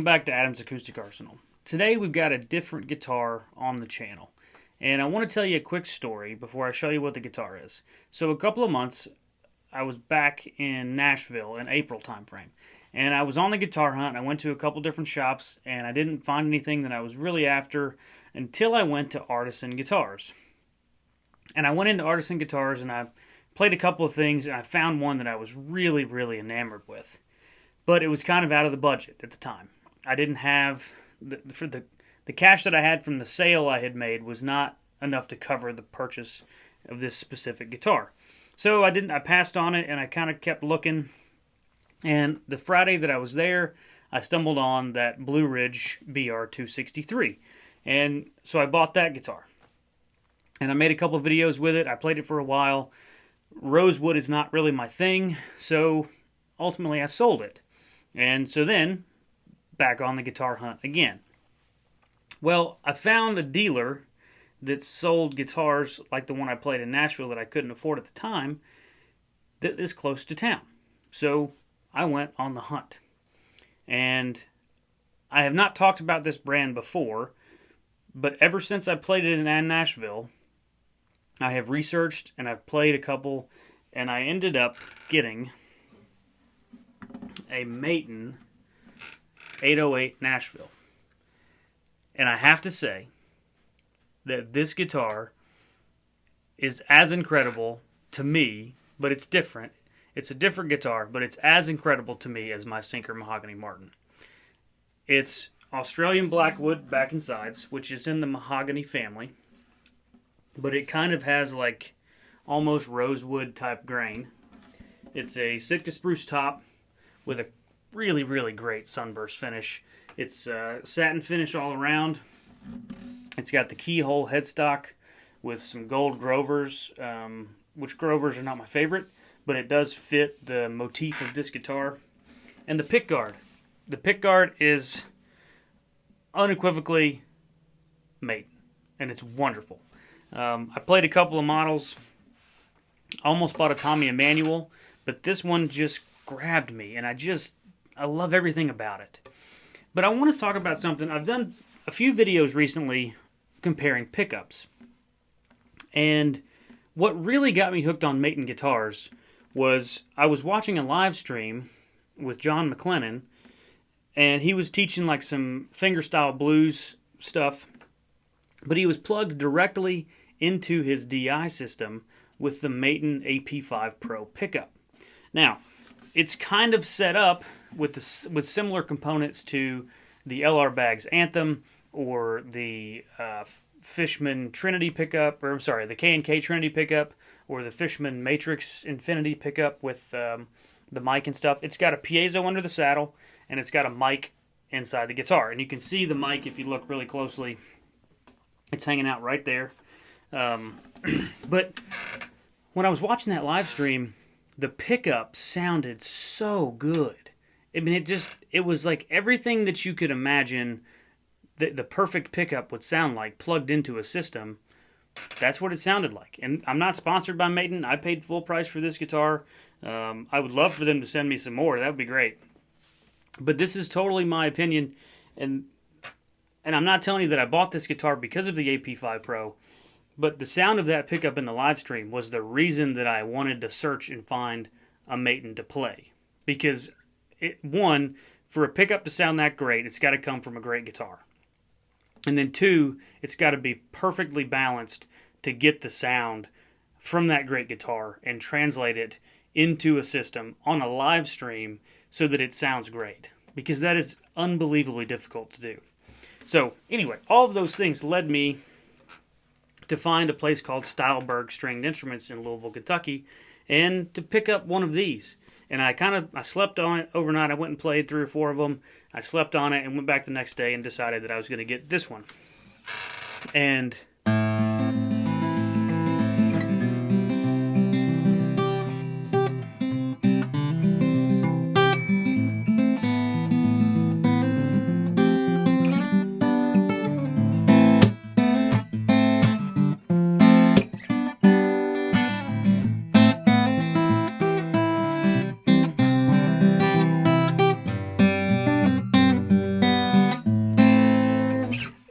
back to Adam's Acoustic Arsenal. Today we've got a different guitar on the channel. And I want to tell you a quick story before I show you what the guitar is. So a couple of months, I was back in Nashville in April timeframe. And I was on the guitar hunt. I went to a couple different shops and I didn't find anything that I was really after until I went to Artisan Guitars. And I went into Artisan Guitars and I played a couple of things and I found one that I was really, really enamored with. But it was kind of out of the budget at the time. I didn't have, the cash that I had from the sale I had made was not enough to cover the purchase of this specific guitar. So I passed on it and I kind of kept looking. And the Friday that I was there, I stumbled on that Blue Ridge BR263. And so I bought that guitar. And I made a couple of videos with it. I played it for a while. Rosewood is not really my thing, so ultimately I sold it. And so then, back on the guitar hunt again. Well, I found a dealer that sold guitars like the one I played in Nashville that I couldn't afford at the time that is close to town. So I went on the hunt. And I have not talked about this brand before, but ever since I played it in Nashville, I have researched and I've played a couple, and I ended up getting a Maton 808 Nashville. And I have to say that this guitar is as incredible to me, but it's different. It's a different guitar, but it's as incredible to me as my Sinker Mahogany Martin. It's Australian Blackwood back and sides, which is in the mahogany family, but it kind of has like almost rosewood type grain. It's a Sitka spruce top with a really, really great sunburst finish. It's satin finish all around. It's got the keyhole headstock with some gold Grovers, which Grovers are not my favorite, but it does fit the motif of this guitar. And the pickguard. The pickguard is unequivocally Maton, and it's wonderful. I played a couple of models, almost bought a Tommy Emmanuel, but this one just grabbed me, and I love everything about it. But I want to talk about something. I've done a few videos recently comparing pickups, and what really got me hooked on Maton guitars was I was watching a live stream with John McLennan, and he was teaching like some fingerstyle blues stuff, but he was plugged directly into his DI system with the Maton AP5 Pro pickup. Now, it's kind of set up with similar components to the LR Baggs Anthem or the Fishman Trinity pickup, or I'm sorry, the K&K Trinity pickup, or the Fishman Matrix Infinity pickup with the mic and stuff. It's got a piezo under the saddle, and it's got a mic inside the guitar. And you can see the mic if you look really closely. It's hanging out right there. But when I was watching that live stream, the pickup sounded so good. I mean, it was like everything that you could imagine the perfect pickup would sound like plugged into a system. That's what it sounded like. And I'm not sponsored by Maton. I paid full price for this guitar. I would love for them to send me some more. That would be great. But this is totally my opinion. And I'm not telling you that I bought this guitar because of the AP5 Pro. But the sound of that pickup in the live stream was the reason that I wanted to search and find a Maton to play. Because, one, for a pickup to sound that great, it's got to come from a great guitar. And then two, it's got to be perfectly balanced to get the sound from that great guitar and translate it into a system on a live stream so that it sounds great. Because that is unbelievably difficult to do. So, anyway, all of those things led me to find a place called Stylberg Stringed Instruments in Louisville, Kentucky, and to pick up one of these. And I slept on it overnight. I went and played 3 or 4 of them. I slept on it and went back the next day and decided that I was going to get this one. And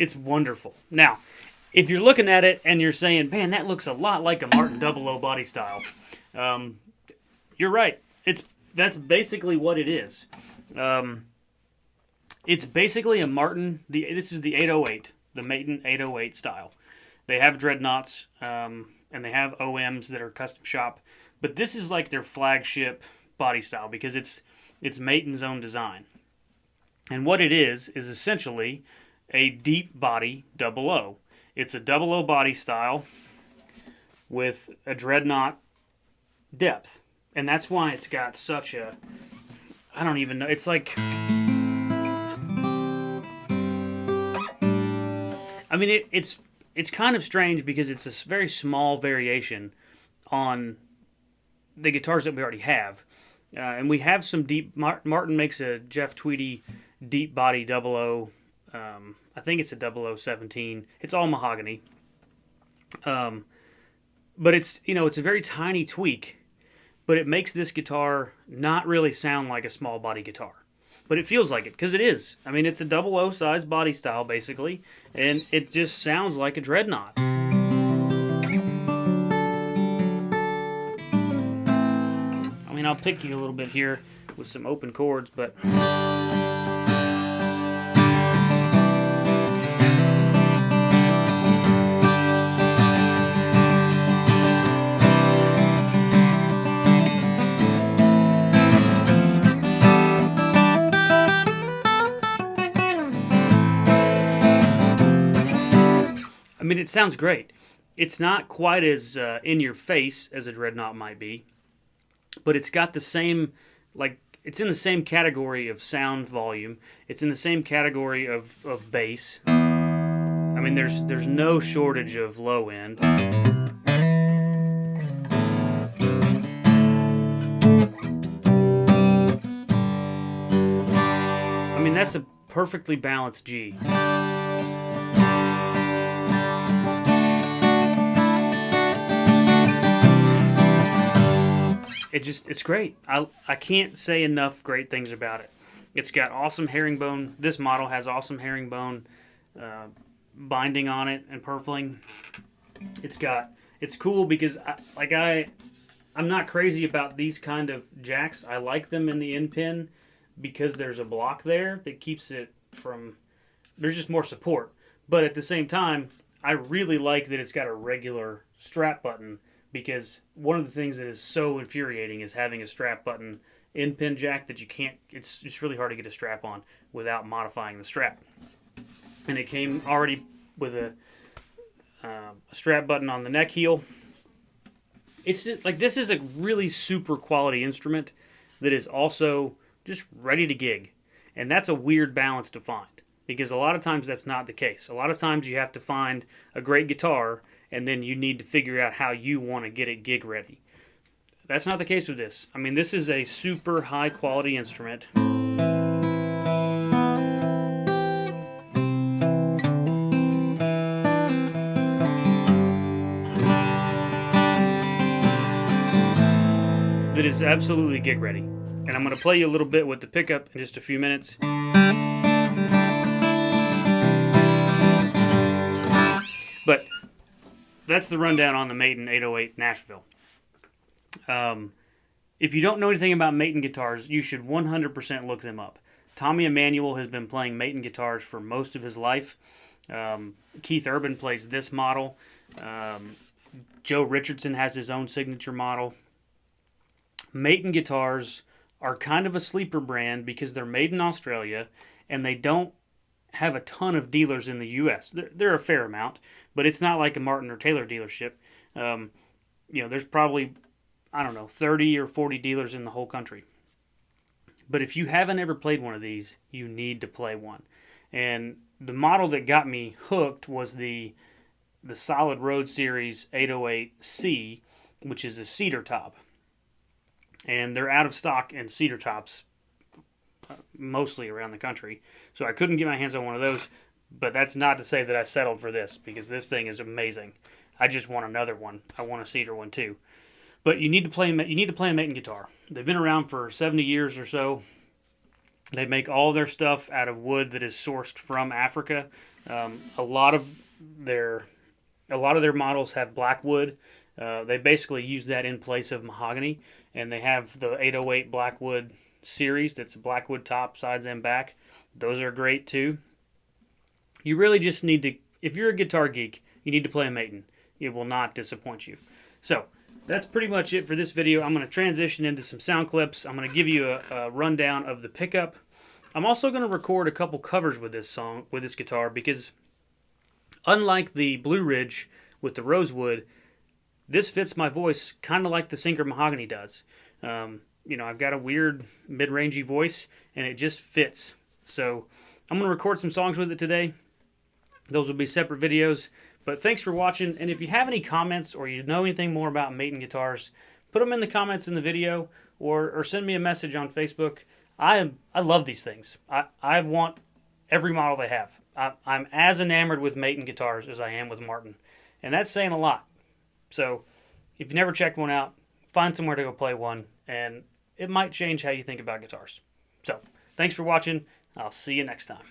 It's wonderful. Now, if you're looking at it and you're saying, man, that looks a lot like a Martin 00 body style, you're right. That's basically what it is. It's basically a Martin. This is the 808, the Maton 808 style. They have dreadnoughts, and they have OMs that are custom shop, but this is like their flagship body style because it's Maton's own design. And what it is essentially a deep body 00. It's a 00 body style with a dreadnought depth. And that's why it's got such a, I don't even know, it's like, I mean, it's kind of strange because it's a very small variation on the guitars that we already have. And we have some deep, Martin makes a Jeff Tweedy deep body 00, I think it's a 0017. It's all mahogany. But it's a very tiny tweak, but it makes this guitar not really sound like a small body guitar. But it feels like it, because it is. I mean, it's a 00 size body style, basically, and it just sounds like a dreadnought. I mean, I'll pick you a little bit here with some open chords, but... I mean, it sounds great. It's not quite as in your face as a dreadnought might be, but it's got the same, like, it's in the same category of sound volume. It's in the same category of bass. I mean, there's no shortage of low end. I mean, that's a perfectly balanced G. It's great. I can't say enough great things about it. It's got awesome herringbone. This model has awesome herringbone binding on it and purfling. It's cool because I'm not crazy about these kind of jacks. I like them in the end pin because there's a block there that keeps it from, there's just more support. But at the same time, I really like that it's got a regular strap button, because one of the things that is so infuriating is having a strap button end pin jack that you can't, it's just really hard to get a strap on without modifying the strap. And it came already with a strap button on the neck heel. It's just, like, this is a really super quality instrument that is also just ready to gig. And that's a weird balance to find, because a lot of times that's not the case. A lot of times you have to find a great guitar and then you need to figure out how you want to get it gig ready. That's not the case with this. I mean, this is a super high quality instrument. That is absolutely gig ready. And I'm going to play you a little bit with the pickup in just a few minutes. But that's the rundown on the Maton 808 Nashville. If you don't know anything about Maton guitars, you should 100% look them up. Tommy Emmanuel has been playing Maton guitars for most of his life. Keith Urban plays this model. Joe Richardson has his own signature model. Maton guitars are kind of a sleeper brand because they're made in Australia and they don't have a ton of dealers in the U.S. They're a fair amount, but it's not like a Martin or Taylor dealership. There's probably, 30 or 40 dealers in the whole country. But if you haven't ever played one of these, you need to play one. And the model that got me hooked was the Solid Road Series 808C, which is a cedar top. And they're out of stock in cedar tops mostly around the country. So I couldn't get my hands on one of those, but that's not to say that I settled for this, because this thing is amazing. I just want another one. I want a cedar one too. But you need to play a Maton guitar. They've been around for 70 years or so. They make all their stuff out of wood that is sourced from Africa. A lot of their models have black wood. They basically use that in place of mahogany, and they have the 808 Blackwood series. That's Blackwood top, sides, and back. Those are great too. You really just need to, if you're a guitar geek, you need to play a Maton. It will not disappoint you. So that's pretty much it for this video. I'm going to transition into some sound clips. I'm going to give you a rundown of the pickup. I'm also going to record a couple covers with this guitar, because unlike the Blue Ridge with the rosewood, this fits my voice kind of like the Sinker mahogany does. I've got a weird mid-rangey voice, and it just fits. So I'm going to record some songs with it today. Those will be separate videos. But thanks for watching, and if you have any comments or you know anything more about Maton guitars, put them in the comments in the video, or send me a message on Facebook. I love these things. I want every model they have. I'm as enamored with Maton guitars as I am with Martin, and that's saying a lot. So if you've never checked one out, find somewhere to go play one, and it might change how you think about guitars. So thanks for watching. I'll see you next time.